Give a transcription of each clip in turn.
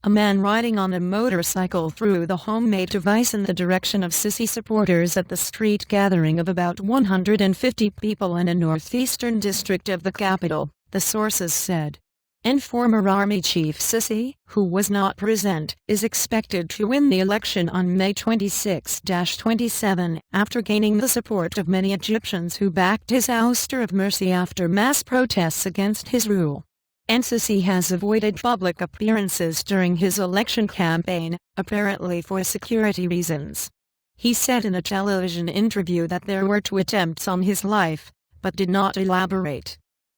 A man riding on a motorcycle threw the homemade device in the direction of Sisi supporters at the street gathering of about 150 people in a northeastern district of the capital, the sources said. And former Army Chief Sisi, who was not present, is expected to win the election on May 26-27 after gaining the support of many Egyptians who backed his ouster of Mursi after mass protests against his rule. And Sisi has avoided public appearances during his election campaign, apparently for security reasons. He said in a television interview that there were 2 attempts on his life, but did not elaborate.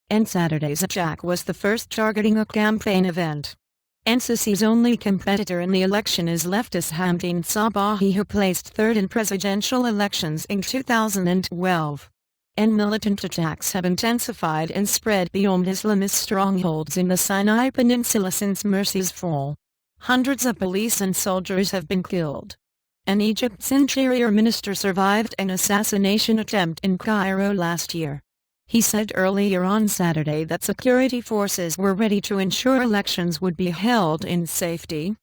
And Saturday's attack was the first targeting a campaign event. And Sisi's only competitor in the election is leftist Hamdeen Sabahi, who placed 3rd in presidential elections in 2012. And militant attacks have intensified and spread beyond Islamist strongholds in the Sinai Peninsula since Mursi's fall. Hundreds of police and soldiers have been killed. And Egypt's interior minister survived an assassination attempt in Cairo last year. He said earlier on Saturday that security forces were ready to ensure elections would be held in safety.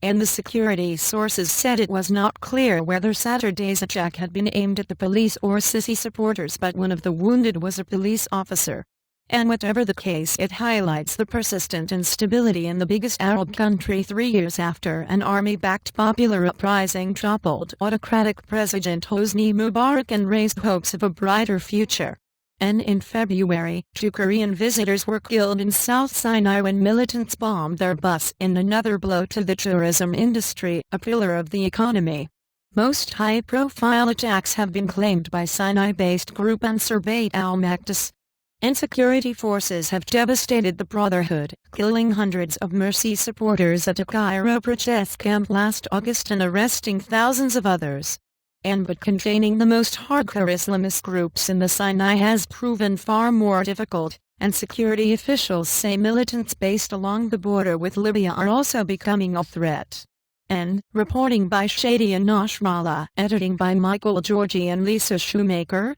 And the security sources said it was not clear whether Saturday's attack had been aimed at the police or Sisi supporters, but one of the wounded was a police officer. And whatever the case, it highlights the persistent instability in the biggest Arab country 3 years after an army-backed popular uprising toppled autocratic President Hosni Mubarak and raised hopes of a brighter future. And in February, 2 Korean visitors were killed in South Sinai when militants bombed their bus, in another blow to the tourism industry, a pillar of the economy. Most high-profile attacks have been claimed by Sinai-based group Ansar Bayt al-Maqdis. And security forces have devastated the Brotherhood, killing hundreds of Mursi supporters at a Cairo protest camp last August and arresting thousands of others. But containing the most hardcore Islamist groups in the Sinai has proven far more difficult, and security officials say militants based along the border with Libya are also becoming a threat. Reporting by Shadi and Nasrallah, editing by Michael Georgi and Lisa Shoemaker.